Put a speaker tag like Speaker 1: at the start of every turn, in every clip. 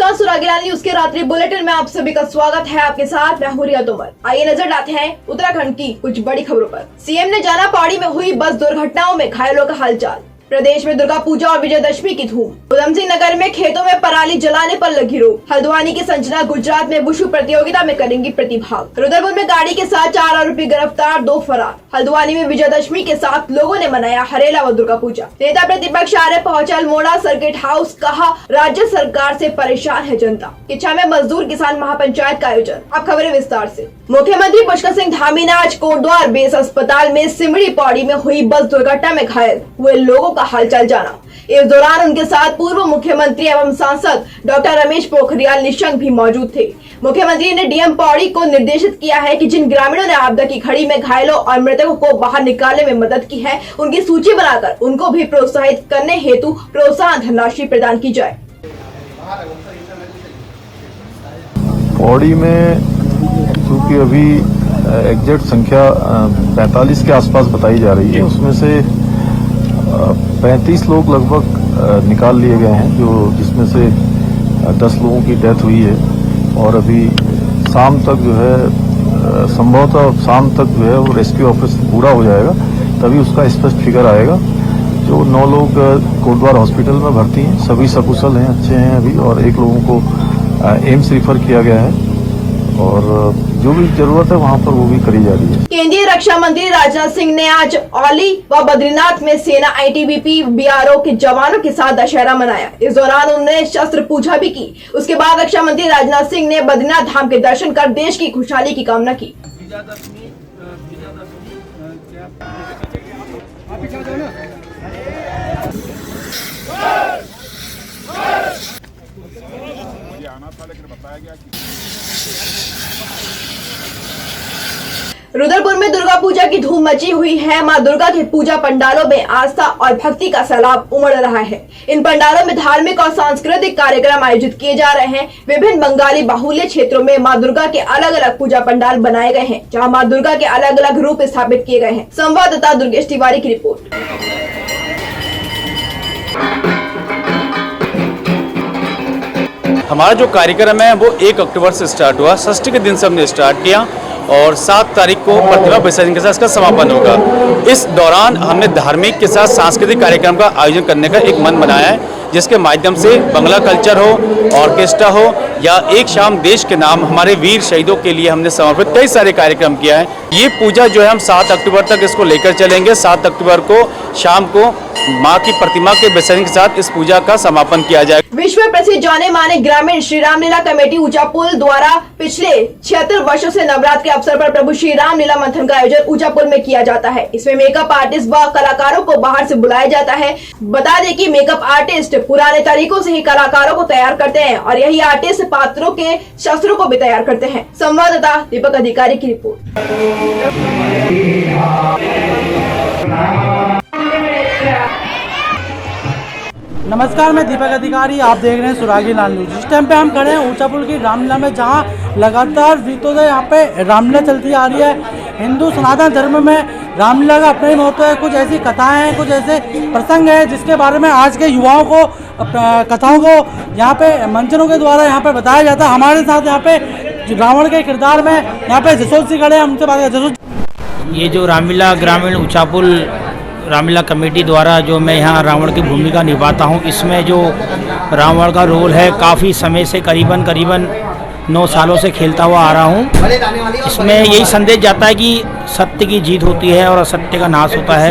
Speaker 1: नमस्कार, सुरागीलाल न्यूज के रात्रि बुलेटिन में आप सभी का स्वागत है। आपके साथ मैं हूं रिया तोमर। आइए नजर डालते हैं उत्तराखंड की कुछ बड़ी खबरों पर। सीएम ने जाना पहाड़ी में हुई बस दुर्घटनाओं में घायलों का हालचाल। प्रदेश में दुर्गा पूजा और विजयदशमी की धूम। उधम सिंह नगर में खेतों में पराली जलाने पर लगी रोक। हल्द्वानी की संजना गुजरात में वुशु प्रतियोगिता में करेंगी प्रतिभाग। रुद्रपुर में गाड़ी के साथ 4 आरोपी गिरफ्तार, 2 फरार। हल्द्वानी में विजयदशमी के साथ लोगों ने मनाया हरेला व दुर्गा पूजा। नेता प्रतिपक्ष आर्य पहुंचे अल्मोड़ा सर्किट हाउस, कहा राज्य सरकार से परेशान है जनता। किच्छा में मजदूर किसान महापंचायत का आयोजन। अब खबरें विस्तार से। मुख्यमंत्री पुष्कर सिंह धामी ने आज कोटद्वार बेस अस्पताल में सिमड़ी पौड़ी में हुई बस दुर्घटना में घायल हुए लोगों का हालचाल जाना। इस दौरान उनके साथ पूर्व मुख्यमंत्री एवं सांसद डॉक्टर रमेश पोखरियाल निशंक भी मौजूद थे। मुख्यमंत्री ने डीएम पौड़ी को निर्देशित किया है कि जिन ग्रामीणों ने आपदा की घड़ी में घायलों और मृतकों को बाहर निकालने में मदद की है, उनकी सूची बनाकर उनको भी प्रोत्साहित करने हेतु प्रोत्साहन धनराशि प्रदान की जाए।
Speaker 2: पौड़ी में क्योंकि अभी एग्जैक्ट संख्या 45 के आसपास बताई जा रही है, उसमें से 35 लोग लगभग निकाल लिए गए हैं, जिसमें से 10 लोगों की डेथ हुई है और अभी शाम तक जो है संभवतः शाम तक जो है वो रेस्क्यू ऑपरेशन पूरा हो जाएगा, तभी उसका स्पष्ट फिगर आएगा। जो 9 लोग कोटद्वार हॉस्पिटल में भर्ती हैं, सभी सकुशल हैं, अच्छे हैं अभी, और 1 लोगों को एम्स रिफर किया गया है और जो भी जरूरत है वहाँ पर वो भी करी जा रही है।
Speaker 1: केंद्रीय रक्षा मंत्री राजनाथ सिंह ने आज औली व बद्रीनाथ में सेना आईटीबीपी बीआरओ के जवानों के साथ दशहरा मनाया। इस दौरान उन्होंने शस्त्र पूजा भी की। उसके बाद रक्षा मंत्री राजनाथ सिंह ने बद्रीनाथ धाम के दर्शन कर देश की खुशहाली की कामना की। रुद्रपुर में दुर्गा पूजा की धूम मची हुई है। मां दुर्गा के पूजा पंडालों में आस्था और भक्ति का सैलाब उमड़ रहा है। इन पंडालों में धार्मिक और सांस्कृतिक कार्यक्रम आयोजित किए जा रहे हैं। विभिन्न बंगाली बाहुल्य क्षेत्रों में मां दुर्गा के अलग अलग पूजा पंडाल बनाए गए हैं, जहां मां दुर्गा के अलग अलग रूप स्थापित किए गए हैं। संवाददाता दुर्गेश तिवारी की रिपोर्ट।
Speaker 3: हमारा जो कार्यक्रम है वो 1 अक्टूबर से स्टार्ट हुआ। षष्ठी के दिन से हमने स्टार्ट किया और 7 तारीख को प्रतिमा विसर्जन के साथ इसका समापन होगा। इस दौरान हमने धार्मिक के साथ सांस्कृतिक कार्यक्रम का आयोजन करने का एक मन बनाया है, जिसके माध्यम से बंगला कल्चर हो, ऑर्केस्ट्रा हो या एक शाम देश के नाम हमारे वीर शहीदों के लिए हमने समर्पित कई सारे कार्यक्रम किया है। ये पूजा जो है हम 7 अक्टूबर तक इसको लेकर चलेंगे। 7 अक्टूबर को शाम को मां की प्रतिमा के विसर्जन के साथ इस पूजा का समापन किया जाएगा।
Speaker 1: विश्व प्रसिद्ध जाने माने ग्रामीण श्री रामलीला कमेटी ऊंचापुल द्वारा पिछले 76 वर्षों से नवरात्र के अवसर पर प्रभु श्री रामलीला मंथन का आयोजन ऊंचापुल में किया जाता है। इसमें मेकअप आर्टिस्ट व कलाकारों को बाहर से बुलाया जाता है। बता दें कि मेकअप आर्टिस्ट पुराने तरीकों से ही कलाकारों को तैयार करते हैं और यही आर्टिस्ट पात्रों के शस्त्रों को भी तैयार करते हैं। संवाददाता दीपक अधिकारी की रिपोर्ट।
Speaker 4: नमस्कार, मैं दीपक अधिकारी, आप देख रहे हैं सुरागीलाल न्यूज। इस टाइम पे हम खड़े हैं ऊंचापुल की रामलीला में, जहां लगातार रीतों से यहाँ पे रामलीला चलती आ रही है। हिंदू सनातन धर्म में रामलीला का अपना ही महत्व है। कुछ ऐसी कथाएं हैं, कुछ ऐसे प्रसंग हैं जिसके बारे में आज के युवाओं को, कथाओं को यहाँ पे मंचनों के द्वारा यहाँ पे बताया जाता है। हमारे साथ यहाँ पे रावण के किरदार में यहाँ पे जसोद सिंह खड़े हैं, हमसे बात करें। जसोद,
Speaker 5: ये जो रामलीला ग्रामीण ऊंचापुल रामलीला कमेटी द्वारा जो मैं यहाँ रावण की भूमिका निभाता हूँ, इसमें जो रावण का रोल है काफ़ी समय से करीबन 9 सालों से खेलता हुआ आ रहा हूँ। इसमें यही संदेश जाता है कि सत्य की जीत होती है और असत्य का नाश होता है।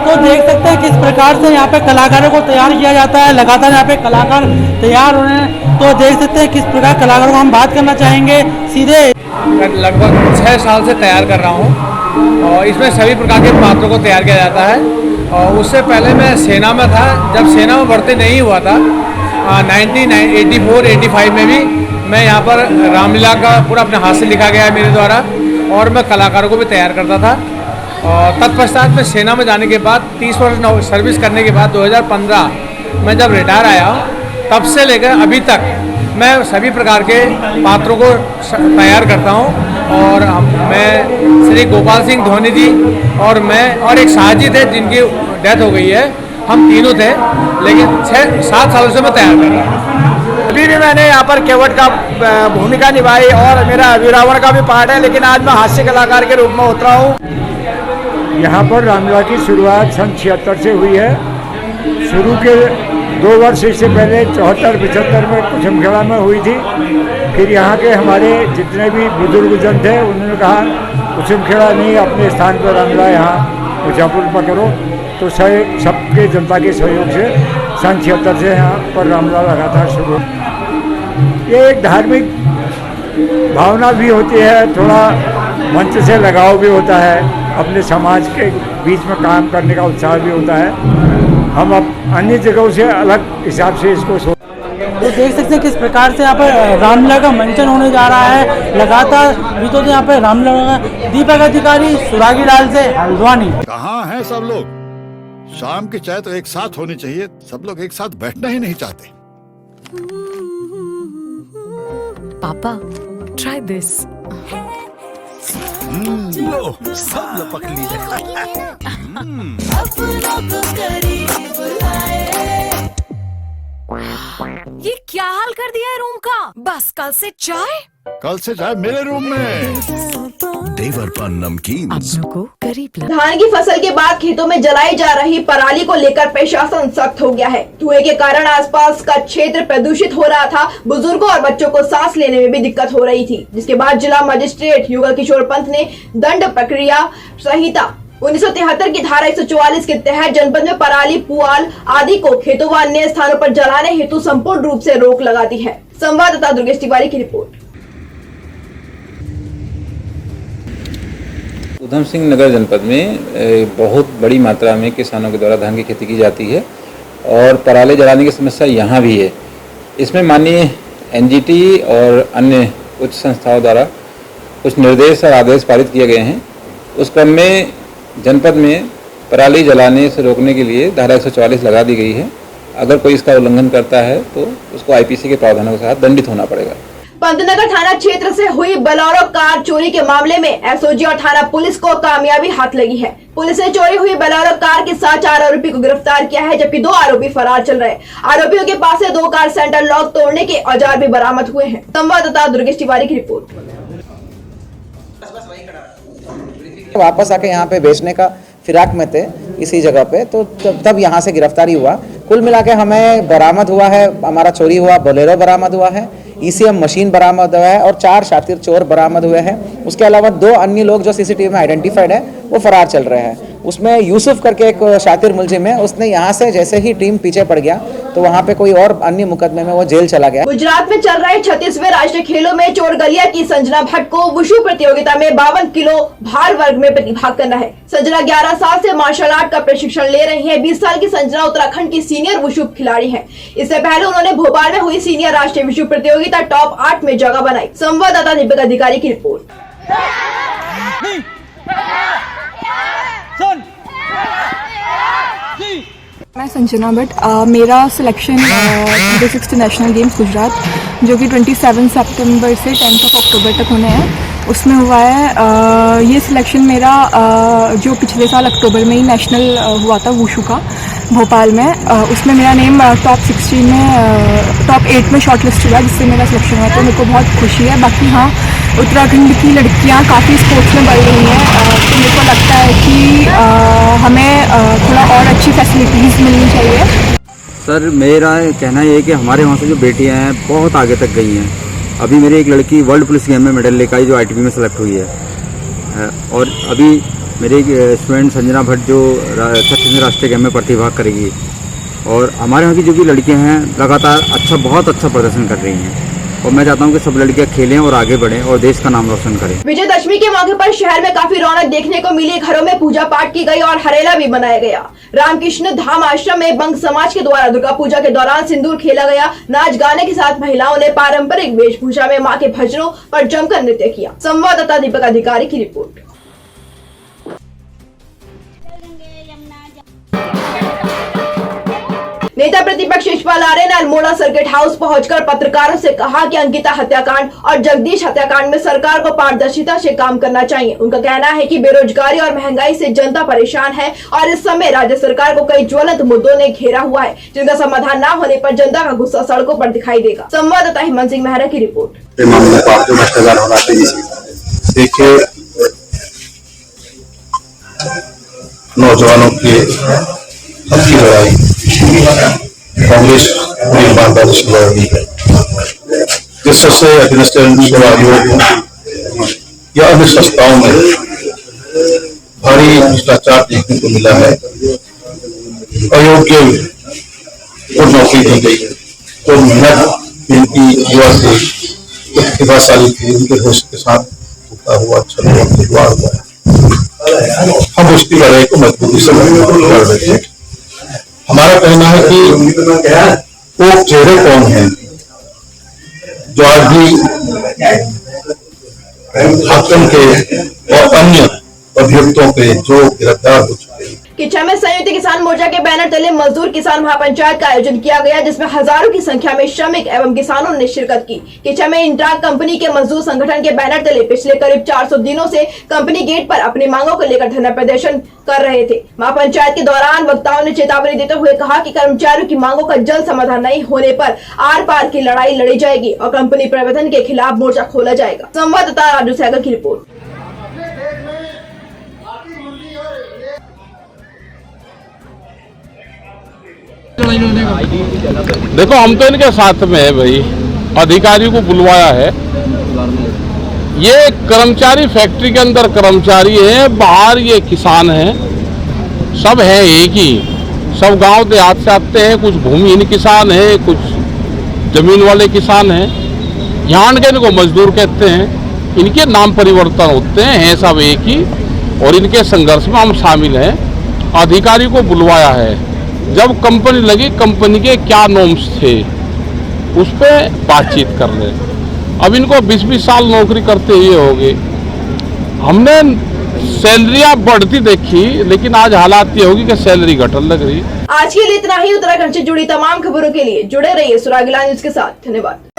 Speaker 4: तो देख सकते हैं किस प्रकार से यहाँ पे कलाकारों को तैयार किया जाता है। लगातार यहाँ पे कलाकार तैयार हो रहे हैं, तो देख सकते हैं किस प्रकार कलाकारों को हम बात करना चाहेंगे सीधे।
Speaker 6: लगभग 6 साल से तैयार कर रहा हूँ और इसमें सभी प्रकार के पात्रों को तैयार किया जाता है। और उससे पहले मैं सेना में था। जब सेना में भर्ती नहीं हुआ था 1984-85 में भी मैं यहाँ पर रामलीला का पूरा अपने हाथ से लिखा गया है मेरे द्वारा, और मैं कलाकारों को भी तैयार करता था। और तत्पश्चात में सेना में जाने के बाद 30 वर्ष सर्विस करने के बाद 2015 में जब रिटायर आया, तब से लेकर अभी तक मैं सभी प्रकार के पात्रों को तैयार करता हूँ। और मैं श्री गोपाल सिंह धोनी जी और मैं और एक साहजी थे जिनकी डेथ हो गई है, हम तीनों थे, लेकिन 6-7 सालों से मैं तैयार कर रहा हूँ।
Speaker 7: अभी भी मैंने यहाँ पर केवट का भूमिका निभाई और मेरा अभिरावण का भी पार्ट है, लेकिन आज मैं हास्य कलाकार के रूप में उतरा हूँ।
Speaker 8: यहाँ पर रामलीला की शुरुआत सन 76 से हुई है। शुरू के 2 वर्ष इससे पहले 74-75 में कुसुमखेड़ा में हुई थी। फिर यहाँ के हमारे जितने भी बुजुर्ग जन थे उन्होंने कहा कुसुमखेड़ा नहीं, अपने स्थान पर रामलीला यहाँ ऊंचापुल पर करो। तो सबके जनता के सहयोग से सन 76 से यहाँ पर रामलीला लगातार शुरू। ये एक धार्मिक भावना भी होती है, थोड़ा मंच से लगाव भी होता है, अपने समाज के बीच में काम करने का उत्साह भी होता है। हम अब अन्य जगहों से अलग हिसाब से इसको
Speaker 4: तो देख सकते हैं किस प्रकार से यहाँ पर रामलीला का मंचन होने जा रहा है। लगातार रीतों यहाँ पर रामलीला का। दीपक अधिकारी, सुरागी लाल से हल्द्वानी।
Speaker 9: कहाँ हैं सब लोग? शाम की चाय तो एक साथ होनी चाहिए, सब लोग एक साथ बैठना ही नहीं चाहते।
Speaker 10: पापा, try this.
Speaker 9: लो, सब लपक लिए।
Speaker 10: ये क्या हाल कर दिया है रूम का? बस कल से चाय?
Speaker 9: कल से चाय मेरे रूम में। देवर पर नमकीन।
Speaker 10: अपनों को करीब ला।
Speaker 1: धान की फसल के बाद खेतों में जलाई जा रही पराली को लेकर प्रशासन सख्त हो गया है। धुएं के कारण आसपास का क्षेत्र प्रदूषित हो रहा था। बुजुर्गों और बच्चों को सांस लेने में भी दिक्कत हो रही थी, जिसके बाद जिला मजिस्ट्रेट युगल किशोर पंत ने दंड प्रक्रिया संहिता 1973 की धारा 144 के तहत जनपद में पराली, पुआल आदि को खेतों व अन्य स्थानों पर जलाने हेतु संपूर्ण रूप से रोक लगा दी है। संवाददाता दुर्गेश तिवारी की रिपोर्ट।
Speaker 11: उधम सिंह नगर जनपद में बहुत बड़ी मात्रा में किसानों के द्वारा धान की खेती की जाती है और पराली जलाने की समस्या यहाँ भी है। इसमें माननीय एनजीटी और अन्य उच्च संस्थाओं द्वारा कुछ निर्देश और आदेश पारित किए गए हैं। उस क्रम में जनपद में पराली जलाने से रोकने के लिए धारा 144 लगा दी गई है। अगर कोई इसका उल्लंघन करता है तो उसको आईपीसी के प्रावधानों के साथ दंडित होना पड़ेगा।
Speaker 1: पंतनगर थाना क्षेत्र से हुई बोलेरो कार चोरी के मामले में एसओजी और थाना पुलिस को कामयाबी हाथ लगी है। पुलिस ने चोरी हुई बोलेरो कार के साथ 4 आरोपी को गिरफ्तार किया है, जबकि 2 आरोपी फरार चल रहे। आरोपियों के पास से 2 कार सेंटर लॉक तोड़ने के औजार भी बरामद हुए हैं। संवाददाता दुर्गेश तिवारी की रिपोर्ट।
Speaker 12: वापस आके यहाँ पे बेचने का फिराक में थे इसी जगह पे, तो तब यहाँ से गिरफ्तारी हुआ। कुल मिला के हमें बरामद हुआ है, हमारा चोरी हुआ बोलेरो बरामद हुआ है, ईसीएम मशीन बरामद हुआ है और 4 शातिर चोर बरामद हुए हैं। उसके अलावा 2 अन्य लोग जो सीसीटीवी में आइडेंटिफाइड है वो फरार चल रहे हैं। उसमें यूसुफ करके एक शातिर मुलजिम है, उसने यहाँ से जैसे ही टीम पीछे पड़ गया तो वहाँ पे कोई और अन्य मुकदमे में वो जेल चला गया।
Speaker 1: गुजरात में चल रहे 36वें राष्ट्रीय खेलों में चोरगलिया की संजना भट्ट को वुशु प्रतियोगिता में 52 किलो भार वर्ग में प्रतिभाग करना है। संजना 11 साल से मार्शल आर्ट का प्रशिक्षण ले रही है। 20 साल की संजना उत्तराखंड की सीनियर वुशु खिलाड़ी है। इससे पहले उन्होंने भोपाल में हुई सीनियर राष्ट्रीय वुशु प्रतियोगिता टॉप 8 में जगह बनाई। संवाददाता दीपक अधिकारी की रिपोर्ट।
Speaker 13: मैं संजना भट्ट, मेरा सिलेक्शन 36 नेशनल गेम्स गुजरात जो कि 27 सितंबर से 10 अक्टूबर तक होने हैं उसमें हुआ है। ये सिलेक्शन मेरा जो पिछले साल अक्टूबर में ही नेशनल हुआ था वुशु का भोपाल में, उसमें मेरा नेम टॉप 16 में टॉप 8 में शॉर्टलिस्ट हुआ, जिससे मेरा सिलेक्शन हुआ। तो मेरे को बहुत खुशी है। बाकी हाँ, उत्तराखंड की लड़कियां काफ़ी स्पोर्ट्स में बढ़ रही हैं, तो मेरे को लगता है कि हमें थोड़ा और अच्छी फैसिलिटीज़ मिलनी चाहिए।
Speaker 14: सर मेरा कहना ये है कि हमारे वहाँ से जो बेटियाँ हैं बहुत आगे तक गई हैं। अभी मेरी एक लड़की वर्ल्ड पुलिस गेम में मेडल लेकर आई जो आईटीबी में सेलेक्ट हुई है, और अभी मेरी एक स्टूडेंट संजना भट्ट जो 36वें राष्ट्रीय गेम में प्रतिभाग करेगी। और हमारे यहाँ की जो भी लड़कियाँ हैं लगातार बहुत अच्छा प्रदर्शन कर रही हैं और मैं चाहता हूँ कि सब लड़कियाँ खेलें और आगे बढ़ें और देश का नाम रोशन करें।
Speaker 1: विजयदशमी के मौके पर शहर में काफी रौनक देखने को मिली। घरों में पूजा पाठ की गई और हरेला भी बनाया गया। रामकृष्ण धाम आश्रम में बंग समाज के द्वारा दुर्गा पूजा के दौरान सिंदूर खेला गया। नाच गाने के साथ महिलाओं ने पारंपरिक वेशभूषा में मां के भजनों पर जमकर नृत्य किया। संवाददाता दीपक अधिकारी की रिपोर्ट। नेता प्रतिपक्ष यशपाल आर्य ने अल्मोड़ा सर्किट हाउस पहुंचकर पत्रकारों से कहा कि अंकिता हत्याकांड और जगदीश हत्याकांड में सरकार को पारदर्शिता से काम करना चाहिए। उनका कहना है कि बेरोजगारी और महंगाई से जनता परेशान है और इस समय राज्य सरकार को कई ज्वलंत मुद्दों ने घेरा हुआ है, जिनका समाधान न होने पर जनता का गुस्सा सड़कों पर दिखाई देगा। संवाददाता हेमंत सिंह मेहरा की रिपोर्ट।
Speaker 15: देखिए, नौजवानों के हक की लड़ाई कांग्रेस पूरी ईमानदारी से लड़ रही है। जिस तरह से अधीनस्थ चुनाव आयोग या अन्य संस्थाओं में भारी भ्रष्टाचार देखने को मिला है, अयोग्य को नौकरी दी गई है, तो मेहनत इनकी युवा से प्रतिभाशाली थे, उनके भविष्य के साथ टूटा हुआ खिलवाड़ हुआ है। हम उसकी लड़ाई को मजबूती से लड़ रहे थे। हमारा कहना है कि वो चेहरे कौन हैं जो आज भी हाकिम के और अन्य अभियुक्तों के जो गिरफ्तार हो चुके हैं।
Speaker 1: किच्चा में संयुक्त किसान मोर्चा के बैनर तले मजदूर किसान महापंचायत का आयोजन किया गया, जिसमें हजारों की संख्या में श्रमिक एवं किसानों ने शिरकत की। किच्चा में इंटाक कंपनी के मजदूर संगठन के बैनर तले पिछले करीब 400 दिनों से कंपनी गेट पर अपनी मांगों को लेकर धरना प्रदर्शन कर रहे थे। महापंचायत के दौरान वक्ताओं ने चेतावनी देते हुए कहा कि कर्मचारियों की मांगों का जल्द समाधान नहीं होने पर आर पार की लड़ाई लड़ी जाएगी और कंपनी प्रबंधन के खिलाफ मोर्चा खोला जाएगा। संवाददाता राजू सहगल की रिपोर्ट।
Speaker 16: देखो, हम तो इनके साथ में है भाई, अधिकारियों को बुलवाया है। ये कर्मचारी फैक्ट्री के अंदर कर्मचारी हैं, बाहर ये किसान हैं, सब हैं एक ही, सब गांव देहात से आते हैं। कुछ भूमिहीन किसान हैं, कुछ जमीन वाले किसान हैं। यहाँ के इनको मजदूर कहते हैं, इनके नाम परिवर्तन होते हैं सब एक ही, और इनके संघर्ष में हम शामिल हैं। अधिकारी को बुलवाया है, जब कंपनी लगी कंपनी के क्या नॉर्म्स थे उस पर बातचीत कर रहे हैं। अब इनको 20-20 साल नौकरी करते हुए हो गए। हमने सैलरियां बढ़ती देखी, लेकिन आज हालात ये होगी कि सैलरी घटने लग रही।
Speaker 1: आज के लिए इतना ही। उत्तराखंड से जुड़ी तमाम खबरों के लिए जुड़े रहिए सुरागीला न्यूज के साथ। धन्यवाद।